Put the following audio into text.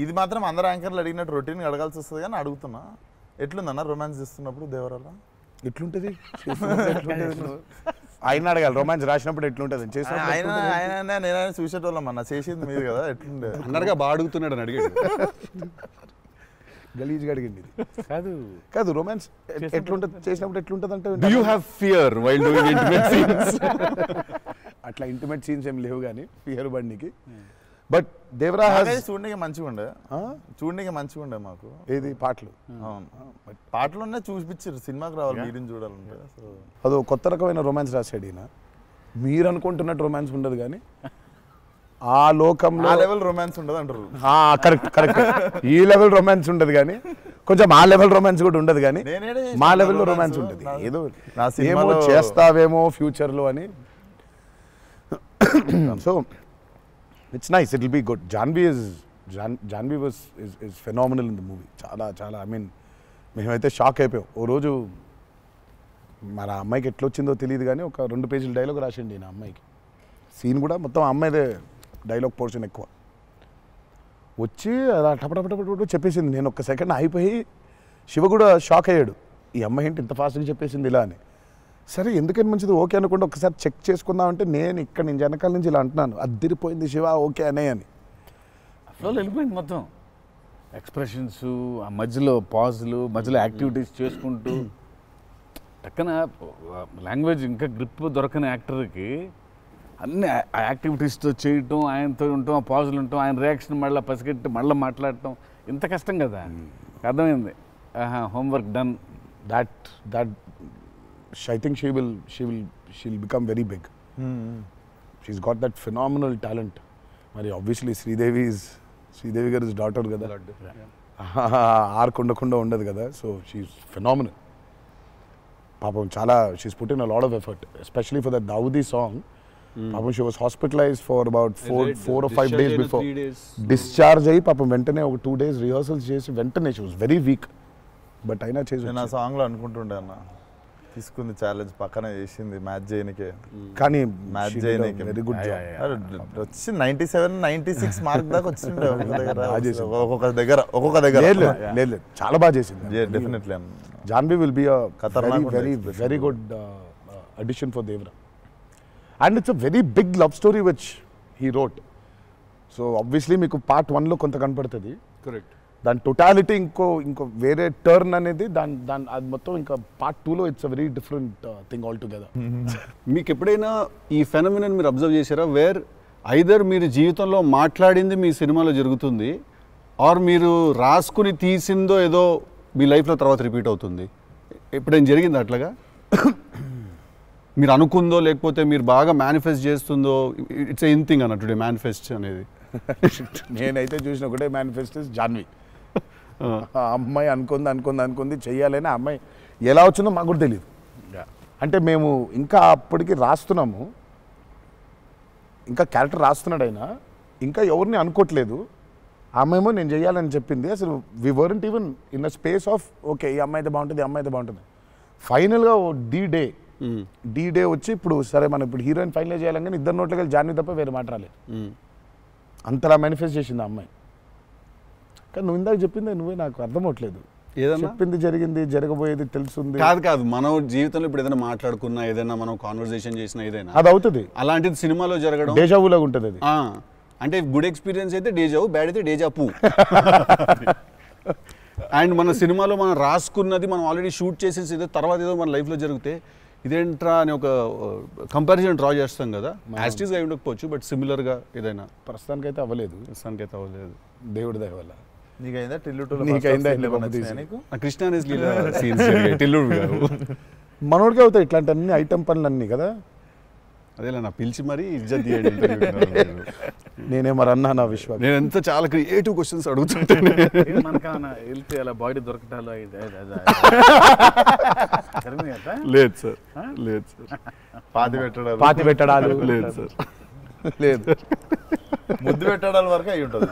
ఇది మాత్రం అందరు యాంకర్లు అడిగినట్టు రొటీన్గా అడగాల్సి వస్తుంది కానీ అడుగుతున్నా, ఎట్లుందన్న రొమాన్స్ చేస్తున్నప్పుడు దేవరాల? ఎట్లుంటది ఆయన అడగాలి, రొమాన్స్ రాసినప్పుడు ఎట్లుంటది ఆయన నేనైనా చూసేటోళ్ళం అన్న, చేసింది మీరు కదా, ఎట్లుండే అన్నట్టుగా బాగా అడుగుతున్నాడు అని అడిగాడు. గలీజ్గా అడిగింది కాదు కాదు. రొమాన్స్ ఎట్లుంటది చేసినప్పుడు ఎట్లుంటది అంటే Do you have fear while doing intimate scenes? అట్లా ఇంటిమేట్ సీన్స్ ఏం లేవు కానీ ఫియర్ బండికి. బట్ దేవరా చూడడానికి మంచిగా ఉండే మాకు ఏది పాటలు. అవును, పాటలున్నా చూపించారు, సినిమాకి రావాలి మీరిని చూడాలంటే. సో అదో కొత్త రకమైన రొమాన్స్ రాశాడు ఈయన. మీరు అనుకుంటున్నట్టు రొమాన్స్ ఉండదు కానీ ఆ లోకంలో ఆ లెవెల్ రొమాన్స్ ఉండదు అంటారు. Correct correct. ఈ లెవెల్ రొమాన్స్ ఉండదు కానీ కొంచెం ఆ లెవెల్ రొమాన్స్ కూడా ఉండదు కానీ మా లెవెల్లో రొమాన్స్ ఉంటుంది. ఏదో ఏమో చేస్తావేమో ఫ్యూచర్లో అని. So it's nice, it will be good. Janhvi was is phenomenal in the movie. చాలా చాలా ఐ మీన్ మేమైతే షాక్ అయిపోయాం. ఓ రోజు మన అమ్మాయికి ఎట్లా వచ్చిందో తెలియదు కానీ ఒక 2 పేజీల డైలాగ్ రాసిండి నా అమ్మాయికి. సీన్ కూడా మొత్తం అమ్మాయిదే డైలాగ్ పోర్షన్ ఎక్కువ. వచ్చి అలా టపటపటపట చెప్పేసింది. నేను ఒక్క సెకండ్ అయిపోయి శివ కూడా షాక్ అయ్యాడు, ఈ అమ్మాయి ఏంటి ఇంత ఫాస్ట్గా చెప్పేసింది ఇలా అని. సరే ఎందుకని మంచిది ఓకే అనుకుంటే ఒకసారి చెక్ చేసుకుందామంటే నేను ఇక్కడ నుంచి వెనకాల నుంచి ఇలా అంటున్నాను, అద్దిరిపోయింది శివ ఓకే అనే అని. ఫ్లోలో వెళ్ళిపోయింది మొత్తం. ఎక్స్ప్రెషన్స్, ఆ మధ్యలో పాజులు, మధ్యలో యాక్టివిటీస్ చేసుకుంటూ టక్కన లాంగ్వేజ్ ఇంకా గ్రిప్ దొరకని యాక్టర్కి అన్ని యాక్టివిటీస్తో చేయటం, ఆయనతో ఉండటం, ఆ పాజులు ఉండటం, ఆయన రియాక్షన్ మళ్ళీ పసిగట్టి మళ్ళీ మాట్లాడటం ఇంత కష్టం కదా. అర్థమైంది. Homework done. That I think she'll become very big. She's got that phenomenal talent. మరి obviously శ్రీదేవి గారి డాటర్ కదా, ఆర్క్ ఉండకుండా ఉండదు కదా. So she's phenomenal. పాపం చాలా she's put in a lot of effort, especially for that Daavudi song. పాపం she was hospitalised for about 4 or 5 days before discharge అయ్యి పాపం వెంటనే ఒక 2 days రిహర్సల్స్ చేసి వెంటనే she was very weak. But అయినా చేసి నేను ఆ సాంగ్లో అనుకుంటుండే అన్న, తీసుకుంది ఛాలెంజ్ పక్కన చేసింది మ్యాచ్ చేయనికే. కానీ మ్యాచ్ చేయనికే వెరీ గుడ్ జాబ్. వచ్చి 97, 96 మార్క్ దాకా వచ్చిండే ఒక్కొక్క దగ్గర. లేదు చాలా బాగా చేసింది. Definitely Janhvi will be very good addition for Devara. And it's a very big love story which he wrote. So obviously మీకు పార్ట్ 1లో కొంత కనపడుతుంది. కరెక్ట్. దాని టోటాలిటీ ఇంకో వేరే టర్న్ అనేది దాని అది మొత్తం ఇంకా పార్ట్ 2లో it's a very different thing all together. మీకు ఎప్పుడైనా ఈ ఫెనోమినన్ మీరు అబ్జర్వ్ చేశారా, వేర్ ఐదర్ మీరు జీవితంలో మాట్లాడింది మీ సినిమాలో జరుగుతుంది, ఆర్ మీరు రాసుకుని తీసిందో ఏదో మీ లైఫ్లో తర్వాత రిపీట్ అవుతుంది? ఎప్పుడైనా జరిగింది అట్లాగా? మీరు అనుకుందో లేకపోతే మీరు బాగా మేనిఫెస్ట్ చేస్తుందో? ఇట్స్ ఎన్ థింగ్ అన్నట్టు మేనిఫెస్ట్ అనేది. నేనైతే చూసిన ఒకటే మేనిఫెస్ట్ జాన్వీ. ఆ అమ్మాయి అనుకుంది చెయ్యాలని. ఆ అమ్మాయి ఎలా వచ్చిందో మాకు కూడా తెలియదు. అంటే మేము ఇంకా అప్పటికి రాస్తున్నాము, ఇంకా క్యారెక్టర్ రాస్తున్నాడు ఆయన, ఇంకా ఎవరిని అనుకోవట్లేదు. ఆ అమ్మాయేమో నేను చెయ్యాలని చెప్పింది. అసలు we weren't even in a space of okay ఈ అమ్మాయి అయితే బాగుంటుంది, ఈ అమ్మాయి అయితే బాగుంటుంది. ఫైనల్గా డీ డే వచ్చి ఇప్పుడు సరే మనం ఇప్పుడు హీరోయిన్ ఫైనల్ చేయాలని, కానీ ఇద్దరు నోట్లకి వెళ్ళి జాన్వీ తప్ప వేరే మాట రాలేదు. అంతలా మేనిఫెస్ట్ చేసింది ఆ అమ్మాయి. కానీ నువ్వు ఇందాక చెప్పింది నువ్వే నాకు అర్థం అవట్లేదు. చెప్పింది జరిగింది, జరగబోయేది తెలుస్తుంది. కాదు మనం జీవితంలో ఇప్పుడు ఏదైనా మాట్లాడుకున్నా, ఏదైనా మనం కాన్వర్సేషన్ చేసినా, ఏదైనా అది అవుతుంది. అలాంటిది సినిమాలో జరగడం డేజావులాగా ఉంటుంది అది. అంటే గుడ్ ఎక్స్పీరియన్స్ అయితే డేజావు, బ్యాడ్ అయితే డేజాపు. అండ్ మన సినిమాలో మనం రాసుకున్నది మనం ఆల్రెడీ షూట్ చేసేసి తర్వాత ఏదో మన లైఫ్లో జరిగితే ఇదేంట్రా అని ఒక కంపారిజన్ డ్రా చేస్తాం కదా. యాస్టీస్గా అయి ఉండకపోవచ్చు, బట్ సిమిలర్గా ఏదైనా. ప్రస్తుతానికైతే అవ్వలేదు. దేవుడి దయ వల్ల. నీకైందా కృష్ణ టిల్లుడు గారు మనోడికి అవుతాయి ఇట్లాంటి అన్ని ఐటమ్ పనులు అన్నీ కదా. అదేలా నా పిలిచి మరీ ఇజ్జత్ తీయండి. నేనే మరి అన్నా నా విశ్వాసం. నేను ఎంత చాలా క్రియేటివ్ క్వశ్చన్స్ అడుగుతుంటాను. వెళ్తే అలా బాడీ దొరకటాలు లేదు సార్, పాతి పెట్టడాలు లేదు సార్, లేదు ముద్దు పెట్టడాల వరకు అయి ఉంటుంది.